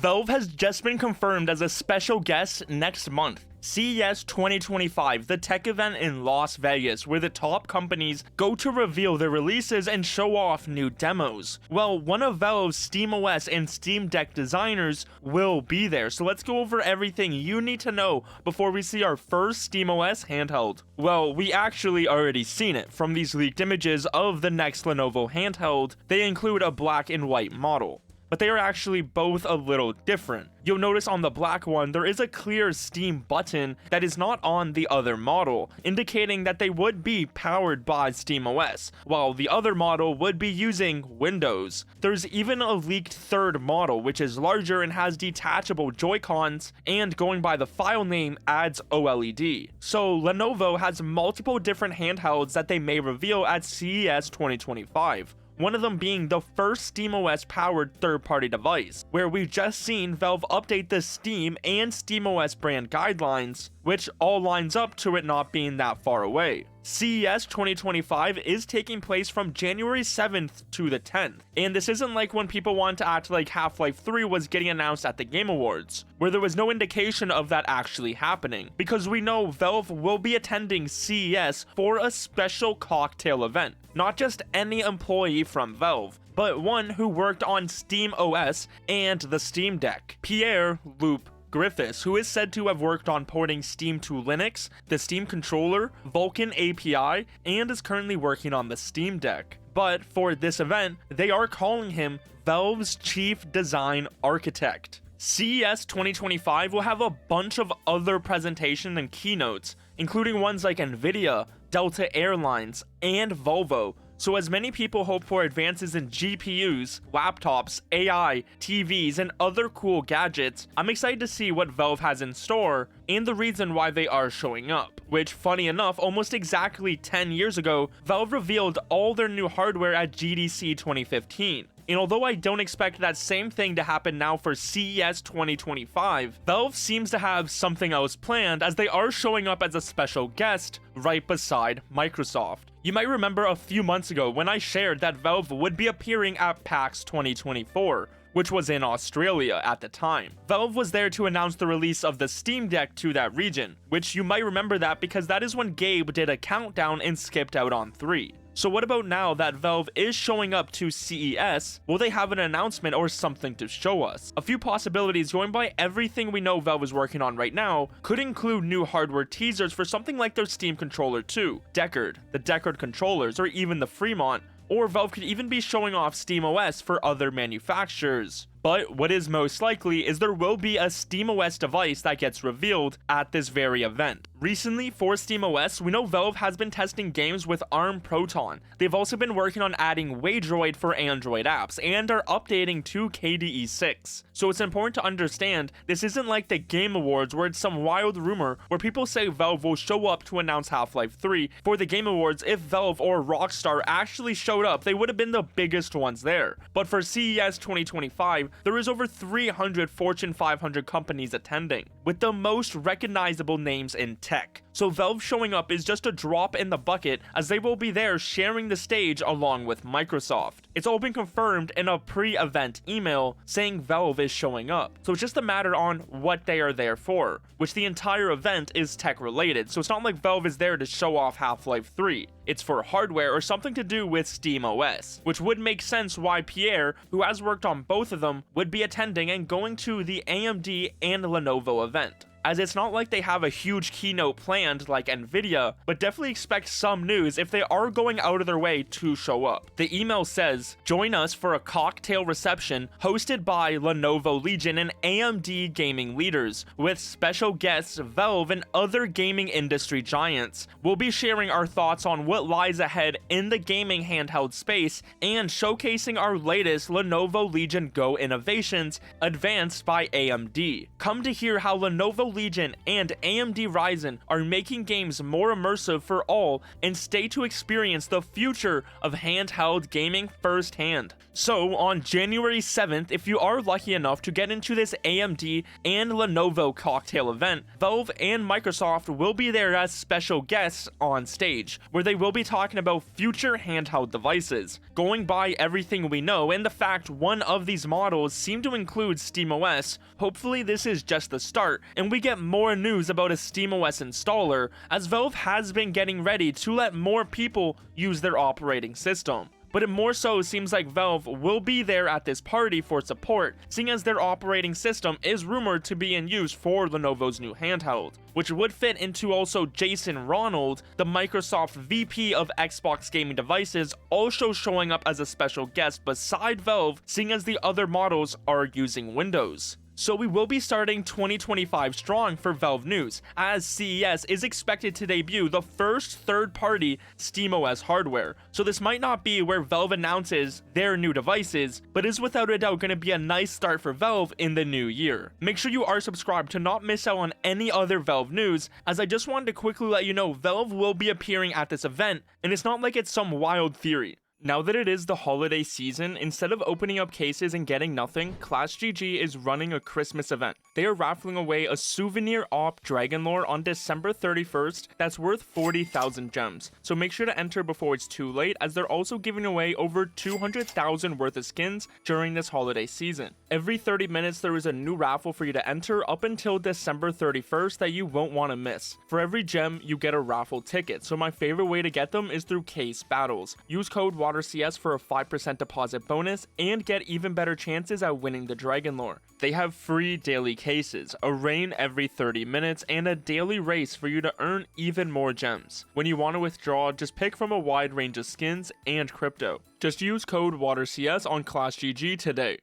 Valve has just been confirmed as a special guest next month. CES 2025, the tech event in Las Vegas, where the top companies go to reveal their releases and show off new demos. Well, one of Valve's SteamOS and Steam Deck designers will be there, so let's go over everything you need to know before we see our first SteamOS handheld. Well, we actually already seen it from these leaked images of the next Lenovo handheld. They include a black and white model, but they are actually both a little different. You'll notice on the black one, there is a clear Steam button that is not on the other model, indicating that they would be powered by SteamOS, while the other model would be using Windows. There's even a leaked third model, which is larger and has detachable Joy-Cons, and going by the file name, adds OLED. So Lenovo has multiple different handhelds that they may reveal at CES 2025. One of them being the first SteamOS powered third-party device, where we've just seen Valve update the Steam and SteamOS brand guidelines, which all lines up to it not being that far away. CES 2025 is taking place from January 7th to the 10th, and this isn't like when people want to act like Half-Life 3 was getting announced at the Game Awards, where there was no indication of that actually happening, because we know Valve will be attending CES for a special cocktail event. Not just any employee from Valve, but one who worked on SteamOS and the Steam Deck, Pierre-Loup Griffais, who is said to have worked on porting Steam to Linux, the Steam controller, Vulkan API, and is currently working on the Steam Deck. But for this event, they are calling him Valve's Chief Design Architect. CES 2025 will have a bunch of other presentations and keynotes, including ones like Nvidia, Delta Airlines, and Volvo. So as many people hope for advances in GPUs, laptops, AI, TVs, and other cool gadgets, I'm excited to see what Valve has in store and the reason why they are showing up. Which, funny enough, almost exactly 10 years ago, Valve revealed all their new hardware at GDC 2015. And although I don't expect that same thing to happen now for CES 2025, Valve seems to have something else planned, as they are showing up as a special guest right beside Microsoft. You might remember a few months ago when I shared that Valve would be appearing at PAX 2024, which was in Australia at the time. Valve was there to announce the release of the Steam Deck to that region, which you might remember that because that is when Gabe did a countdown and skipped out on 3. So what about now that Valve is showing up to CES? Will they have an announcement or something to show us? A few possibilities going by everything we know Valve is working on right now could include new hardware teasers for something like their Steam controller 2, Deckard, the Deckard controllers, or even the Fremont, or Valve could even be showing off SteamOS for other manufacturers. But what is most likely is there will be a SteamOS device that gets revealed at this very event. Recently, for SteamOS, we know Valve has been testing games with ARM Proton. They've also been working on adding Waydroid for Android apps, and are updating to KDE 6. So it's important to understand, this isn't like the Game Awards where it's some wild rumor where people say Valve will show up to announce Half-Life 3. For the Game Awards, if Valve or Rockstar actually showed up, they would have been the biggest ones there. But for CES 2025, there is over 300 Fortune 500 companies attending, with the most recognizable names in tech. So Valve showing up is just a drop in the bucket, as they will be there sharing the stage along with Microsoft. It's all been confirmed in a pre-event email saying Valve is showing up. So it's just a matter on what they are there for, which the entire event is tech related. So it's not like Valve is there to show off Half-Life 3. It's for hardware or something to do with SteamOS, which would make sense why Pierre, who has worked on both of them, would be attending and going to the AMD and Lenovo event. As it's not like they have a huge keynote planned like Nvidia, but definitely expect some news if they are going out of their way to show up. The email says, join us for a cocktail reception hosted by Lenovo Legion and AMD gaming leaders, with special guests Valve and other gaming industry giants. We'll be sharing our thoughts on what lies ahead in the gaming handheld space and showcasing our latest Lenovo Legion Go innovations advanced by AMD. Come to hear how Lenovo Legion and AMD Ryzen are making games more immersive for all and stay to experience the future of handheld gaming firsthand. So on January 7th, if you are lucky enough to get into this AMD and Lenovo cocktail event, Valve and Microsoft will be there as special guests on stage, where they will be talking about future handheld devices. Going by everything we know and the fact one of these models seem to include SteamOS, hopefully this is just the start and we get more news about a SteamOS installer, as Valve has been getting ready to let more people use their operating system. But it more so seems like Valve will be there at this party for support, seeing as their operating system is rumored to be in use for Lenovo's new handheld, which would fit into also Jason Ronald, the Microsoft VP of Xbox gaming devices, also showing up as a special guest beside Valve, seeing as the other models are using Windows. So we will be starting 2025 strong for Valve news, as CES is expected to debut the first third-party SteamOS hardware. So this might not be where Valve announces their new devices, but is without a doubt going to be a nice start for Valve in the new year. Make sure you are subscribed to not miss out on any other Valve news, as I just wanted to quickly let you know Valve will be appearing at this event, and it's not like it's some wild theory. Now that it is the holiday season, instead of opening up cases and getting nothing, ClashGG is running a Christmas event. They are raffling away a souvenir op Dragon Lore on December 31st that's worth 40,000 gems. So make sure to enter before it's too late, as they're also giving away over 200,000 worth of skins during this holiday season. Every 30 minutes there is a new raffle for you to enter up until December 31st that you won't want to miss. For every gem you get a raffle ticket, so my favorite way to get them is through case battles. Use code CS for a 5% deposit bonus and get even better chances at winning the Dragon Lore. They have free daily cases, a rain every 30 minutes, and a daily race for you to earn even more gems. When you want to withdraw, just pick from a wide range of skins and crypto. Just use code WaterCS on ClashGG today.